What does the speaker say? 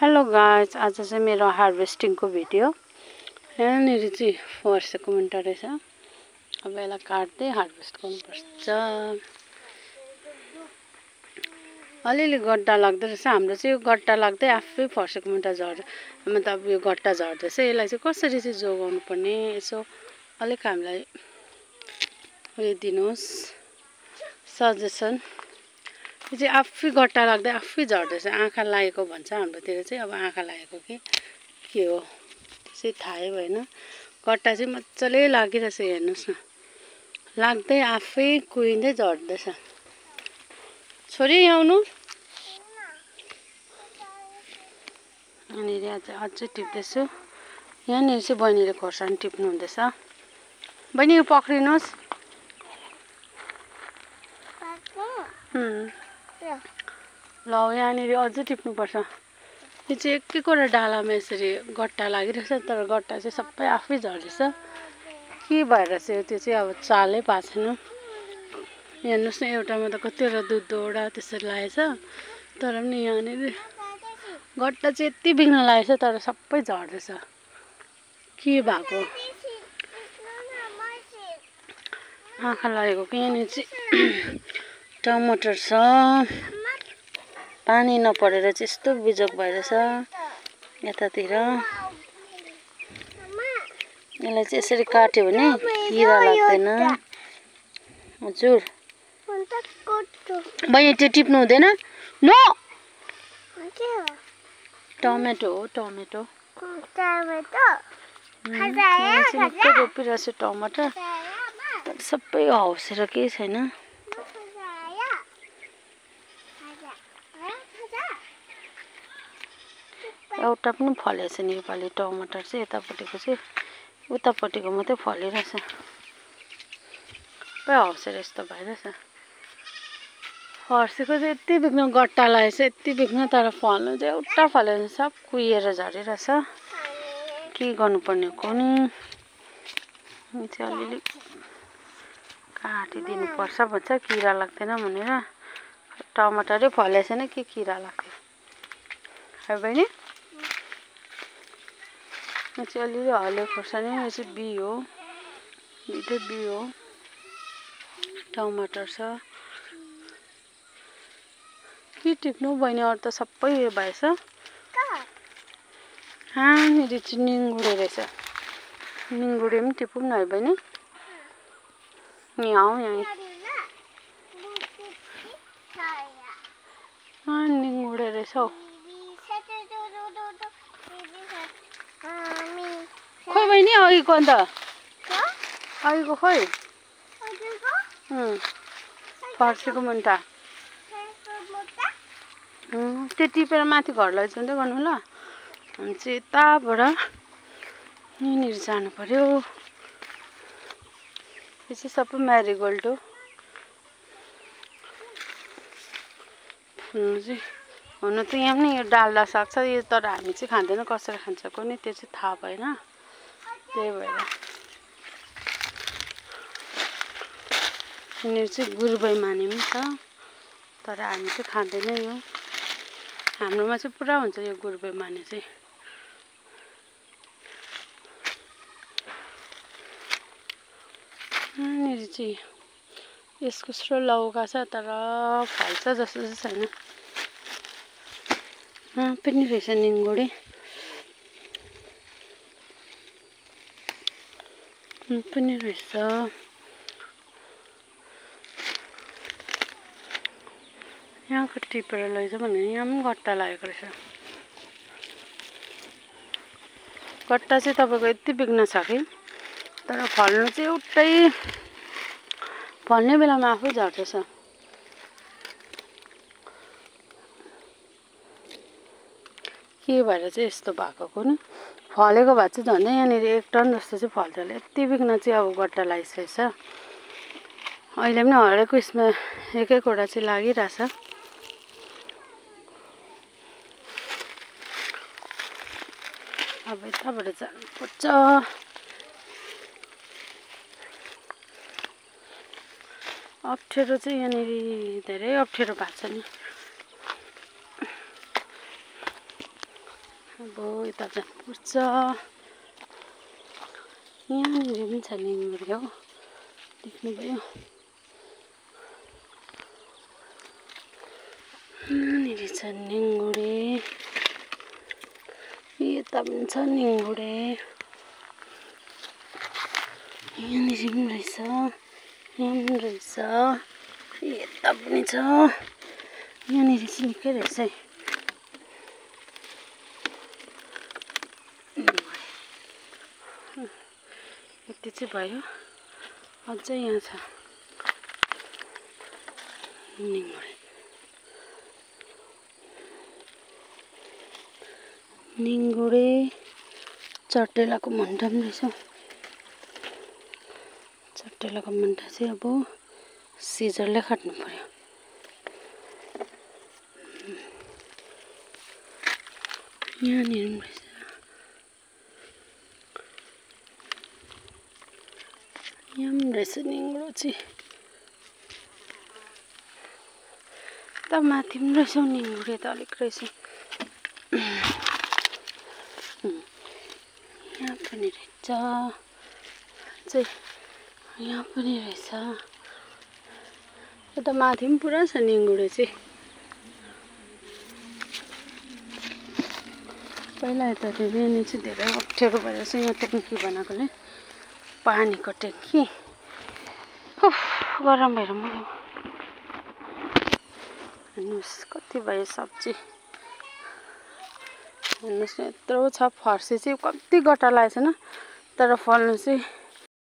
Hello guys, आज चाहिँ मेरो हार्भेस्टिङको भिडियो। यहाँनिर चाहिँ फर्सीको मुन्टा रहेछ। अब यसलाई काट्दै हार्भेस्ट गर्नुपर्छ। अलिअलि गड्डा लाग्दो रहेछ। हाम्रो चाहिँ यो गड्डा लाग्दै आफै फर्सीको मुन्टा झर्छ। मतलब यो गड्डा झर्दैछ। यसलाई चाहिँ कसरी चाहिँ जोगाउनु पर्ने, यसो अलिक हामीलाई उयो दिनुहोस् सजेसन। यो चाहिँ आफै गट्टा लाग्दै आफै झर्दैछ। आँखा लागेको भन्छ हाम्रोतिर चाहिँ। अब आँखा लागेको कि के हो त्यो चाहिँ थाहै भएन। गट्टा चाहिँ मजाले लागिरहेछ, हेर्नुहोस् न। लाग्दै आफै कुहिँदै झर्दैछ। छोरी यहाँ आउनु। यहाँनिर अझै टिप्दैछु। यहाँनिर चाहिँ बहिनीले खोर्सानी टिप्नु हुँदैछ। बहिनी यो पक्रिनुहोस्। ल यहाँनिर अझै टिप्नुपर्छ। यो चाहिँ एक एकवटा डालामा यसरी गट्टा लागिरहेछ, तर गट्टा चाहिँ सबै आफै झर्दैछ। के भएर चाहिँ त्यो चाहिँ अब चालै पाएको छैन। हेर्नुहोस् न, एउटामा त कतिवटा दुधवटा त्यसरी लागेछ, तर पनि यहाँनिर गट्टा चाहिँ यति बिग्न लागेछ, तर सबै झर्दैछ। के भएको आँखा लागेको कि। यहाँनिर चाहिँ टमाटर छ। पानी नपरेर चाहिँ यस्तो बिजोग भइरहेछ यतातिर। यसलाई चाहिँ यसरी काट्यो भने किरा लाग्दैन। हजुर बहिनी त्यो टिप्नु हुँदैन। नो टमेटो हो, टमेटो। रोपिरहेको छु टमाटर, तर सबै हौसेर केही छैन। एउटा पनि फलेको छैन योपालि टमाटर चाहिँ। यतापट्टिको चाहिँ उतापट्टिको मात्रै फलिरहेछ। सबै हौसेर यस्तो भइरहेछ। फर्सीको चाहिँ यति बिग्न गट्टा लागेछ, यति बिग्न, तर फल्नु चाहिँ एउटा फलेको छैन। सब कुहिएर झरिरहेछ। के गर्नुपर्ने हो कुनि। यो चाहिँ अलिअलि काटिदिनुपर्छ भन्छ, किरा लाग्दैन भनेर। टमाटरै फलेको छैन, के किरा लाग्यो है बहिनी। यो चाहिँ अलिअलि हरियो खोर्सानी। यो चाहिँ बियो हो, मिठो बियो हो। टमाटर छ। के टिप्नु बहिनी, अरू त सबै उयो भएछ। यहाँनिर चाहिँ निङ्गुडे रहेछ। निङ्गुडे पनि टिपौँ न है बहिनी। यहाँ यहीँ निङ्गुडे रहेछ हौ। खोइ बहिनी अघिको, अन्त अघिको खोइ फर्सीको मुन्टा। त्यो टिपेर माथि घर लैजाँदै गर्नु ल। हामी चाहिँ यताबाट यहीँनिर जानु पर्यो। यो चाहिँ सबै म्यारिगोल्ड हो। हुन त यहाँ पनि यो डाल्डा साग छ, यो तर हामी चाहिँ खाँदैन। कसरी खान्छ कुनि त्यो चाहिँ थाहा भएन, त्यही भएर। यहाँनिर चाहिँ गुरबैमानी पनि छ, तर हामी चाहिँ खाँदैन यो। हाम्रोमा चाहिँ पुरा हुन्छ यो गुरबैमानी चाहिँ। यहाँनिर चाहिँ यसको स्रो लौका छ, तर फल्छ जस्तो चाहिँ छैन। पनि रहेछ निङ्गुडे पनि रहेछ। यहाँको टिपेर लैजाउँ भने यहाँ पनि गट्टा लागेको रहेछ। गट्टा चाहिँ तपाईँको यति बिग्न छ कि, तर फल्नु चाहिँ एउटै, फल्ने बेलामा आफै झर्दैछ। के भएर चाहिँ यस्तो भएको कुनि। फलेको भए चाहिँ झन्डै यहाँनिर 1 टन जस्तो चाहिँ फल्छ होला। यति बिग्न चाहिँ अब गट्टा लागिसकेछ। अहिले पनि हरेक उयसमा एक एकवटा चाहिँ लागिरहेछ। अब यताबाट जानुपर्छ। अप्ठ्यारो चाहिँ यहाँनिर धेरै अप्ठ्यारो भएको छ नि। अब यता जानुपर्छ। यहाँनिर पनि छ निङ्गुरे हो, देख्नुभयो? यहाँनिर छ निङ्गुरे, यता पनि छ निङ्गुरे, यहाँनिर पनि रहेछ, यहाँ पनि रहेछ, यता पनि छ। यहाँनिर चाहिँ निकै रहेछ है। यति चाहिँ भयो, अझै यहाँ छ निङ्गुरे। निङ्गुरे, चटेलाको मुन्टा पनि रहेछ। चटेलाको मुन्टा चाहिँ अब सिजरले काट्नु पर्यो। यहाँनिर पनि रहेछ, यहाँ पनि रहेछ निङ्गुरो चाहिँ। त माथि पनि रहेछ निङ्गुरे त अलिक रहेछ। यहाँ पनि रहेछ, चाहिँ यहाँ पनि रहेछ। यता माथि पनि पुरा छ निङ्गुरे चाहिँ। पहिला यता रेनी चाहिँ धेरै अप्ठ्यारो भएर चाहिँ यहाँ ट्याङ्की बनाएकोले, पानीको ट्याङ्की। गरम भएर मऱ्यो। हेर्नुहोस् कति भयो सब्जी। हेर्नुहोस् न यत्रो छ। फर्सी चाहिँ कति गट्टा लागेको छैन, तर फल्नु चाहिँ